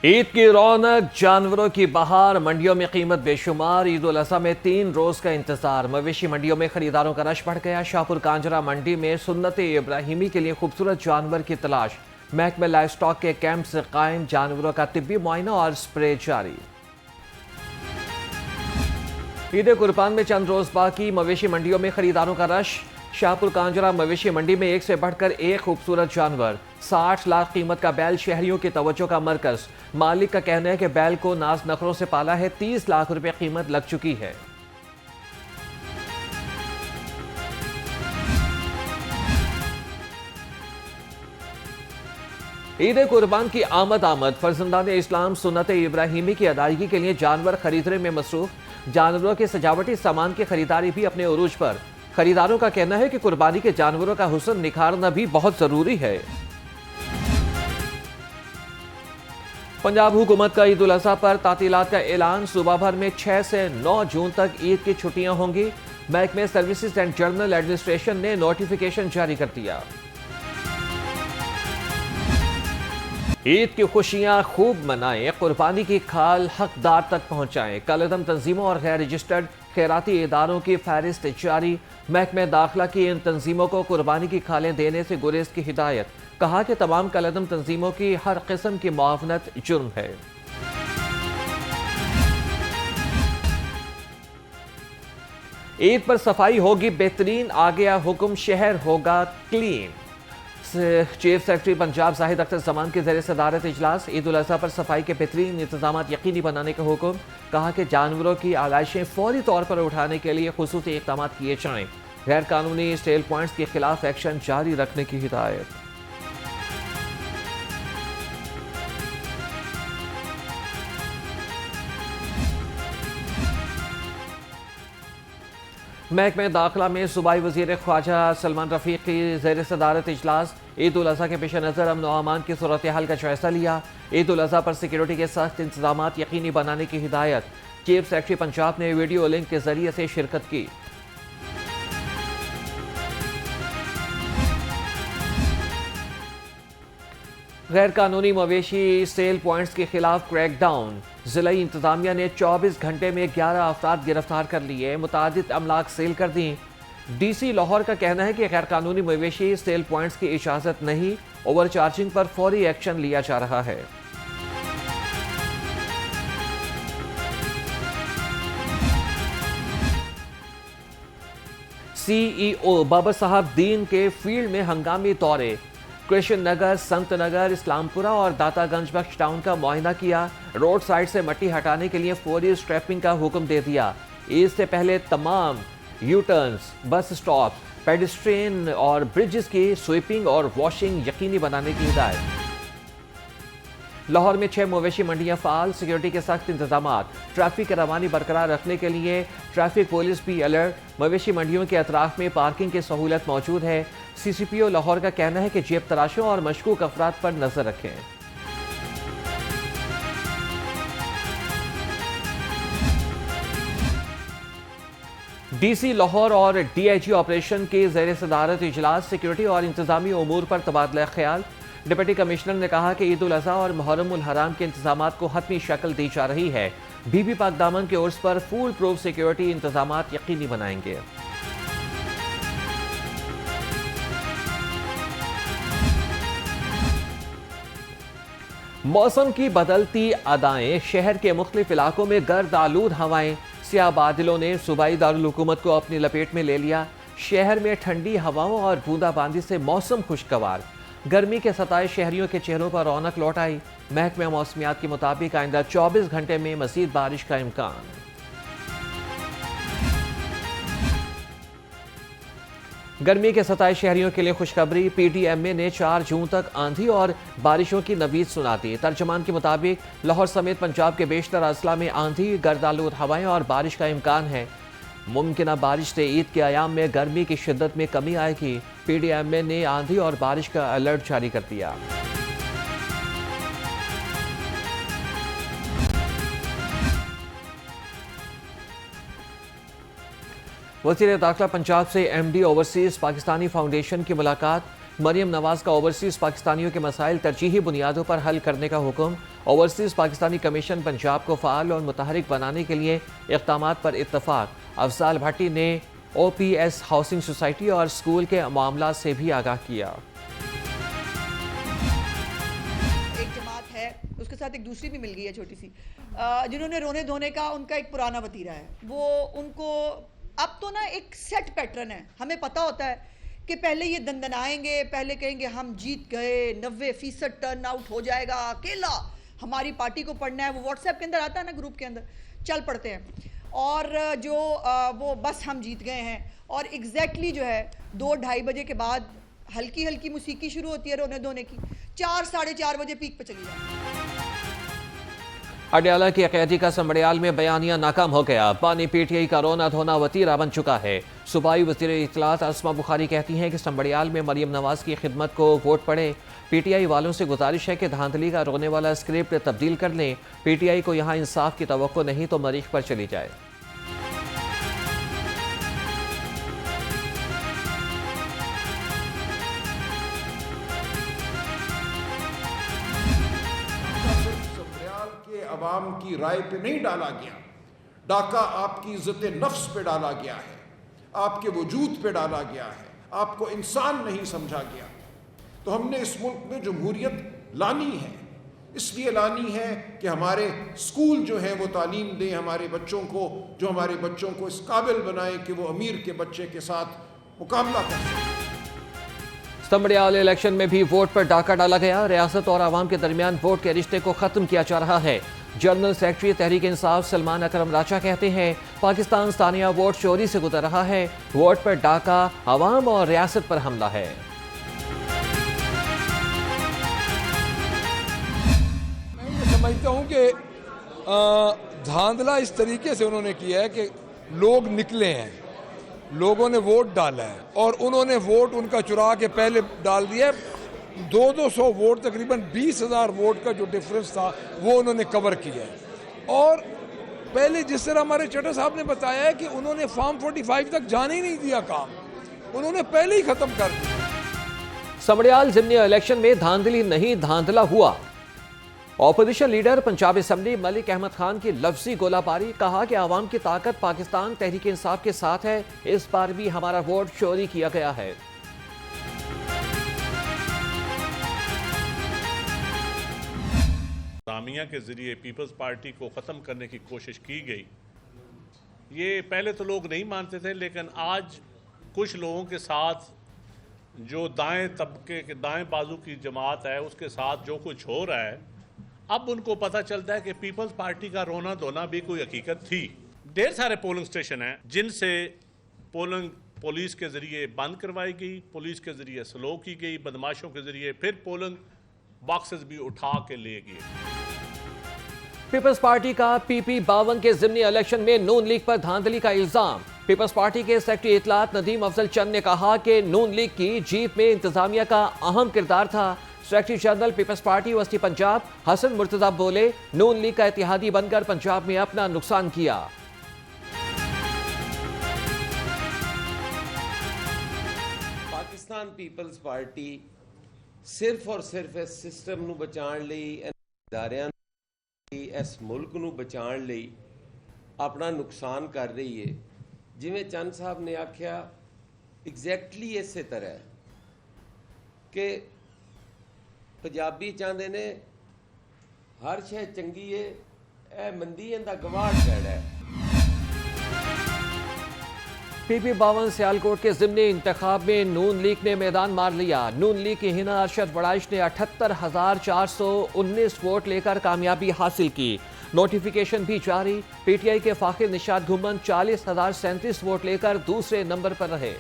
ईद की रौनक, जानवरों की बहार, मंडियों में कीमत बेशुमार। ईद उल अज़हा में 3 रोज का इंतजार। मवेशी मंडियों में खरीदारों का रश बढ़ गया। शाहपुर कांजरा मंडी में सुन्नत इब्राहिमी के लिए खूबसूरत जानवर की तलाश। महकमे लाइव स्टॉक के कैंप से कायम, जानवरों का तिब्बी मुआयना और स्प्रे जारी। ईद कुर्बान में चंद रोज बाकी, मवेशी मंडियों में खरीदारों का रश। शाहपुर कांजरा मवेशी मंडी में एक से बढ़कर एक खूबसूरत जानवर। 60 लाख कीमत का बैल शहरियों की तवज्जो का मरकज। मालिक का कहना है कि बैल को नाज नखरों से पाला है। 30 लाख रुपए कीमत लग चुकी है। ईद कुर्बान की आमद फर्जंदान इस्लाम सुन्नत इब्राहिमी की अदायगी के लिए जानवर खरीदने में मसरूफ। जानवरों के सजावटी सामान की खरीदारी भी अपने उरूज पर। खरीदारों का कहना है कि कुर्बानी के जानवरों का हुस्न निखारना भी बहुत जरूरी है। पंजाब हुकूमत का ईद उल अज़हा पर तातीलात का ऐलान। सूबा भर में 6 से 9 जून तक ईद की छुट्टियां होंगी। महकमे सर्विसेज एंड जनरल एडमिनिस्ट्रेशन ने नोटिफिकेशन जारी कर दिया। ईद की खुशियां खूब मनाएं, कुर्बानी की खाल हकदार तक पहुंचाएं। कलअदम तंजीमों और गैर रजिस्टर्ड खैराती इदारों की फहरिस्त जारी। महकमे दाखिला की इन तंजीमों को कुर्बानी की खालें देने से गुरेज की हिदायत। कहा कि तमाम कलअदम तंजीमों की हर किस्म की मुआवनत जुर्म है। ईद पर सफाई होगी बेहतरीन, आ गया हुक्म, शहर होगा clean. Chief secretary Punjab Zahid Akhtar Zaman की ज़ेर सदारत इजलास। ईद उल अज़हा पर सफाई के बेहतरीन इंतजाम यकीनी बनाने का हुक्म। कहा कि जानवरों की आलाइशें फौरी तौर पर उठाने के लिए खुसूसी इक़दाम किए जाएं। गैर कानूनी सेल पॉइंट्स के खिलाफ एक्शन जारी रखने की हिदायत। महकमे दाखिला में सूबाई वज़ीर ख्वाजा सलमान रफ़ीक की ज़ेर सदारत इजलास। ईद उल अज़हा के पेश नज़र अमन व अमान की सूरत हाल का जायजा लिया। ईद उल अज़हा पर सिक्योरिटी के सख्त इंतजाम यकीनी बनाने की हिदायत। चीफ सेक्रेटरी पंजाब ने वीडियो लिंक के जरिए से शिरकत की। गैर कानूनी मवेशी सेल पॉइंट्स के खिलाफ क्रैकडाउन। जिला इंतजामिया ने 24 घंटे में 11 अफराद गिरफ्तार कर लिए, मुतादिद अमलाक सेल कर दी। DC लाहौर का कहना है कि गैर कानूनी मवेशी सेल पॉइंट्स की इजाजत नहीं, ओवर चार्जिंग पर फौरी एक्शन लिया जा रहा है। CEO बाबर साहब दीन के फील्ड में हंगामी दौरे। कृष्ण नगर, संत नगर, इस्लामपुरा और दातागंज बख्श टाउन का मुआयना किया। रोड साइड से मट्टी हटाने के लिए फौरी स्ट्रैपिंग का हुक्म दे दिया। इससे पहले तमाम यूटर्न्स, बस स्टॉप, पेडिस्ट्रियन और ब्रिजेस की स्वीपिंग और वॉशिंग यकीनी बनाने की हिदायत। लाहौर में 6 मवेशी मंडियां फाल, सिक्योरिटी के सख्त इंतजाम। ट्रैफिक की रवानी बरकरार रखने के लिए ट्रैफिक पुलिस भी अलर्ट। मवेशी मंडियों के अतराफ में पार्किंग की सहूलत मौजूद है। CCPO लाहौर का कहना है कि जेब तराशों और मशकूक अफराद पर नजर रखें। DC लाहौर और DIG ऑपरेशन की ज़ेर सदारत इजलास। सिक्योरिटी और इंतजामी उमूर पर तबादला ख्याल। डिप्टी कमिश्नर ने कहा कि ईद उल अज़हा और मुहर्रम उल हराम के इंतजाम को हतमी शक्ल दी जा रही है। बीबी पाक दामन के उर्स पर फुल प्रूफ सिक्योरिटी इंतजाम यकीनी बनाएंगे। मौसम की बदलती अदाएं, शहर के मुख्तलिफ इलाकों में गर्द आलूद हवाएं। स्याह बादलों ने सूबाई दारुल हुकूमत को अपनी लपेट में ले लिया। शहर में ठंडी हवाओं और बूंदाबांदी से मौसम खुशगवार। गर्मी के सताए शहरियों के चेहरों पर रौनक लौट आई। महकमे मौसमियात के मुताबिक आइंदा 24 घंटे में मजीद बारिश का इम्कान। गर्मी के सताए शहरियों के लिए खुशखबरी। PDMA ने 4 जून तक आंधी और बारिशों की नवीद सुना दी। तर्जमान के मुताबिक लाहौर समेत पंजाब के बेशतर अजला में आंधी, गर्दालूद हवाएं और बारिश का इम्कान है। मुमकिन बारिश से ईद के अयाम में गर्मी की शिद्दत में कमी आएगी। PDMA ने आंधी और बारिश का अलर्ट जारी कर दिया। वज़ीर दाखिला पंजाब से MD ओवरसीज पाकिस्तानी फाउंडेशन की मुलाकात। मरियम नवाज का ओवरसीज पाकिस्तानियों के मसाइल तरजीही बुनियादों पर हल करने का हुक्म। ओवरसीज पाकिस्तानी कमीशन पंजाब को फ़ाल और मुतहरिक बनाने के लिए इक़दामात पर इत्तफाक। अफजाल भट्टी ने OPS हाउसिंग सोसाइटी और स्कूल के मामला से भी आगाह किया। एक जमात है, उसके साथ एक दूसरी भी मिल गई है छोटी सी, जिन्होंने रोने धोने का उनका एक पुराना वतीरा है। वो उनको अब तो ना एक सेट पैटर्न है, हमें पता होता है कि पहले ये दंदनाएंगे, पहले कहेंगे हम जीत गए, 90% टर्न आउट हो जाएगा, अकेला हमारी पार्टी को पढ़ना है। वो व्हाट्सएप के अंदर आता है ना, ग्रुप के अंदर चल पड़ते हैं, और जो वो बस हम जीत गए हैं। और एग्जैक्टली जो है 2-2:30 बजे के बाद हल्की हल्की मौसीकी शुरू होती है रोने धोने की, 4-4:30 बजे पीक पे चली जाती है। अडयाला की अकैदी का संबड़ियाल में बयानिया नाकाम हो गया। पानी PTI का रोना धोना वतीरा बन चुका है। सूबाई वज़ीर इत्तलात अस्मा बुखारी कहती हैं कि संबड़ियाल में मरियम नवाज की खिदमत को वोट पड़े। PTI वालों से गुजारिश है कि धांधली का रोने वाला स्क्रिप्ट तब्दील कर लें। PTI को यहाँ इंसाफ की तवक्को नहीं तो मरीख पर चली जाए। अवाम की राय पे नहीं डाला गया, डाका आपकी इज्जत नफ्स पे डाला गया है, आपके वजूद पे डाला गया है, आपको इंसान नहीं समझा गया। तो हमने इस मुल्क में जमहूरियत लानी है, इसलिए लानी है कि हमारे स्कूल जो है वो तालीम दें हमारे बच्चों को, जो हमारे बच्चों को इस काबिल बनाए कि वो अमीर के बच्चे के साथ मुकाबला कर सकें। संबड़ियाल इलेक्शन में भी वोट पर डाका डाला गया। रियासत और आवाम के दरमियान वोट के रिश्ते को खत्म किया जा रहा है। जनरल सेक्रेटरी तहरीक इंसाफ सलमान अकरम राजा कहते हैं पाकिस्तान सानिया वोट चोरी से गुजर रहा है। वोट पर डाका आवाम और रियासत पर हमला है। मैं ये समझता हूँ कि धांधला इस तरीके से उन्होंने किया है कि लोग निकले हैं, लोगों ने वोट डाला है और उन्होंने वोट उनका चुरा के पहले डाल दिया। 200 वोट, तकरीबन 20,000 वोट का जो डिफरेंस था वो उन्होंने कवर किया है। और पहले जिस तरह हमारे चट्टा साहब ने बताया है कि उन्होंने फॉर्म 45 तक जाने ही नहीं दिया, काम उन्होंने पहले ही खत्म कर दिया। संबड़ियाल जिमनी इलेक्शन में धांधली नहीं धांधला हुआ। Opposition leader Punjab assembly Malik Ahmad Khan की लफ्जी गोलाबारी। कहा कि आवाम की ताकत पाकिस्तान तहरीक इंसाफ के साथ है, इस बार भी हमारा वोट चोरी किया गया है। सामिया के जरिए पीपल्स पार्टी को ख़त्म करने की कोशिश की गई। ये पहले तो लोग नहीं मानते थे, लेकिन आज कुछ लोगों के साथ जो दाएं तबके के दाएं बाजू की जमात है उसके साथ जो कुछ हो रहा है, अब उनको पता चलता है कि पीपल्स पार्टी का रोना धोना भी कोई हकीकत थी। ढेर सारे पोलिंग स्टेशन हैं जिनसे पोलिंग पुलिस के जरिए बंद करवाई गई, पुलिस के जरिए स्लो की गई, बदमाशों के जरिए फिर पोलिंग बॉक्सेस भी उठा के ले गए। पीपल्स पार्टी का PP 52 के जिमनी इलेक्शन में नून लीग पर धांधली का इल्जाम। पीपल्स पार्टी के सेक्रेटरी इत्तलात नदीम अफजल चंद ने कहा कि नून लीग की जीत में इंतजामिया का अहम किरदार था। सेक्रेटरी जनरल पीपल्स पार्टी वस्ती पंजाब हसन मुर्तजा बोले नून लीग का इत्तेहादी बनकर पंजाब में अपना नुकसान किया। पाकिस्तान पीपल्स पार्टी सिर्फ और सिर्फ इस सिस्टम ਨੂੰ ਬਚਾਉਣ ਲਈ, ਇਦਾਰਿਆਂ ਲਈ, ਇਸ ਮੁਲਕ ਨੂੰ ਬਚਾਉਣ ਲਈ ਆਪਣਾ ਨੁਕਸਾਨ ਕਰ ਰਹੀ ਹੈ। ਜਿਵੇਂ ਚੰਦ ਸਾਹਿਬ ਨੇ ਆਖਿਆ, ਐਗਜ਼ੈਕਟਲੀ ਇਸੇ ਤਰ੍ਹਾਂ ਹੈ ਕਿ ਪੰਜਾਬੀ ਚਾਹੁੰਦੇ ਨੇ ਹਰ ਸ਼ੈ ਚੰਗੀ ਹੈ, ਇਹ ਮੰਦੀ ਇਹਦਾ ਗਵਾਹ ਛੜਾ ਹੈ। PP 52 सियालकोट के जिमनी इंतखाब में नून लीग ने मैदान मार लिया। नून लीग की हिना अरशद वड़ाइश ने 78,419 वोट लेकर कामयाबी हासिल की। नोटिफिकेशन भी जारी। PTI के फाखिर निशात घुमन 40,037 वोट लेकर दूसरे नंबर पर रहे।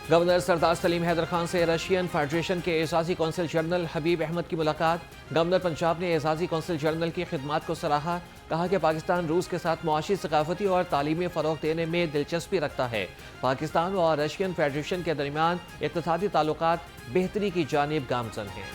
गवर्नर सरदार सलीम हैदर खान से रशियन फेडरेशन के एजाजी कौंसिल जनरल हबीब अहमद की मुलाकात। गवर्नर पंजाब ने एजाजी कौंसिल जनरल की खिदमात को सराहा। कहा कि पाकिस्तान रूस के साथ मुआशी, सकाफती और तालीमी फ़रोग़ देने में दिलचस्पी रखता है। पाकिस्तान और रशियन फेडरेशन के दरमियान इक़्तिसादी ताल्लुकात बेहतरी की जानिब गामज़न हैं।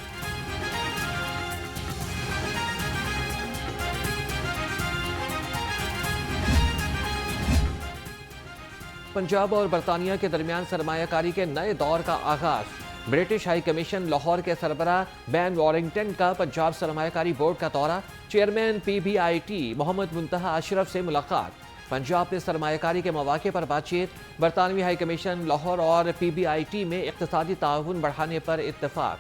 पंजाब और बरतानिया के दरमियान सरमायाकारी के नए दौर का आगाज। ब्रिटिश हाई कमीशन लाहौर के सरबराह बैन वॉरिंगटन का पंजाब सरमायाकारी बोर्ड का दौरा। चेयरमैन PBIT मोहम्मद मुंतहा अशरफ से मुलाकात। पंजाब में सरमायाकारी के मौके पर बातचीत। बरतानवी हाई कमीशन लाहौर और PBIT में इक़्तिसादी ताउन बढ़ाने पर इत्तेफाक।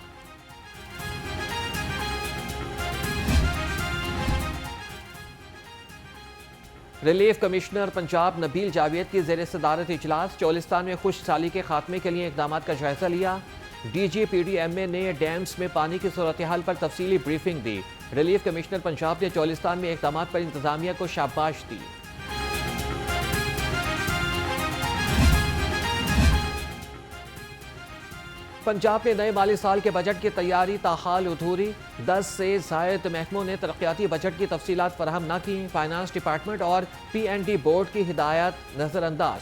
रिलीफ कमिश्नर पंजाब नबील जावेद की ज़ेर सदारत इजलास। चोलिस्तान में खुशहाली के खात्मे के लिए इक़दाम का जायजा लिया। DG PDMA ने डैम्स में पानी की सूरत हाल पर तफसीली ब्रीफिंग दी। रिलीफ कमिश्नर पंजाब ने चोलिस्तान में इक़दाम पर इंतजामिया को शाबाश दी। पंजाब में नए माली साल के बजट की तैयारी ताहाल अधूरी। 10 से ज़ायद महकमों ने तरक्याती बजट की तफसीलात फराहम न की। फाइनेंस डिपार्टमेंट और PND बोर्ड की हिदायत नज़रअंदाज।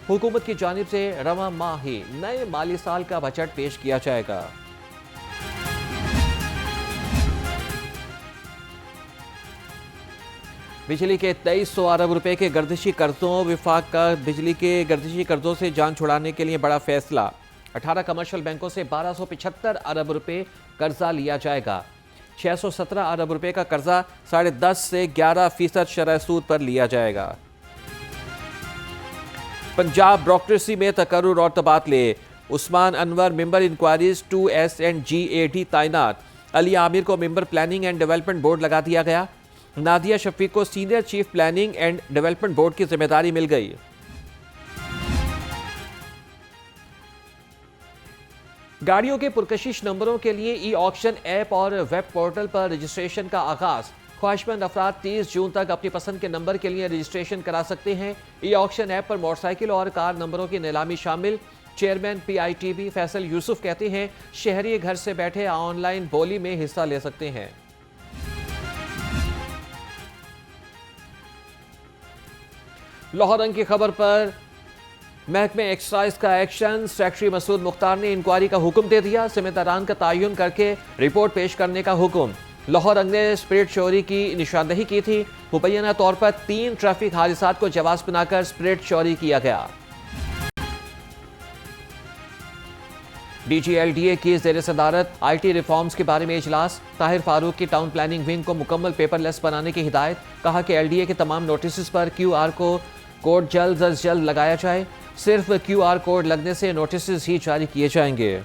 हुकूमत की जानिब से रवां माह ही नए माली साल का बजट पेश किया जाएगा। बिजली के 2300 अरब रुपए के गर्दिशी कर्जों। विफाक का बिजली के गर्दिशी कर्जों से जान छुड़ाने के लिए बड़ा फैसला। 18 कमर्शियल बैंकों से 1275 अरब रुपए कर्जा लिया जाएगा। 617 अरब रुपए का कर्जा 10.5 से 11% शरह सूद पर लिया जाएगा। पंजाब ब्यूरोक्रेसी में तकर्रुर और तबादले। Usman Anwar member inquiries 2S and GAD तैनात। अली आमिर को member planning and development board लगा दिया गया। नादिया शफीक को senior chief planning and development board की जिम्मेदारी मिल गई। गाड़ियों के पुरकशिश नंबरों के लिए ई-ऑक्शन ऐप और वेब पोर्टल पर रजिस्ट्रेशन का आगाज। ख्वाहिशमंद अफराद 30 जून तक अपनी पसंद के नंबर के लिए रजिस्ट्रेशन करा सकते हैं। ई-ऑक्शन ऐप पर मोटरसाइकिल और कार नंबरों की नीलामी शामिल। चेयरमैन PITB फैसल यूसुफ कहते हैं शहरी घर से बैठे ऑनलाइन बोली में हिस्सा ले सकते हैं। लाहौर रंग की खबर पर महकमे एक्साइज का एक्शन। सेक्रेटरी मसूद मुख्तार ने इंक्वायरी का हुक्म दे दिया। जिम्मेदारान का तयन करके रिपोर्ट पेश करने का हुक्म। लाहौर रंग ने स्प्रिट चोरी की निशानदही की थी। मुबैना तौर पर 3 ट्रैफिक हादसात को जवाब बनाकर स्प्रिट चोरी किया गया। DG LDA की ज़ेर सदारत IT रिफॉर्म्स के बारे में इजलास। ताहिर फारूक की टाउन प्लानिंग विंग को मुकम्मल पेपरलेस बनाने की हिदायत। कहा कि LDA के तमाम नोटिस पर QR कोड जल्द अज जल्द लगाया जाए। सिर्फ QR कोड लगने से नोटिस ही जारी किए जाएंगे।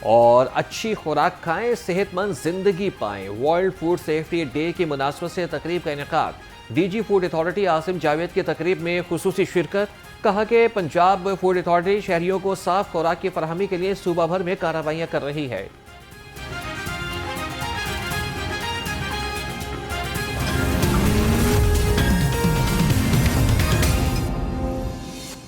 और अच्छी खुराक खाएं, सेहतमंद जिंदगी पाएं। वर्ल्ड फूड सेफ्टी डे की मुनासबत से तकरीब का इनेकाद। DG food authority Asim Javed की तकरीब में खुसूसी शिरकत। कहा कि पंजाब फूड अथॉरिटी शहरियों को साफ खुराक की फराहमी के लिए सूबा भर में कार्रवाइयां कर रही है।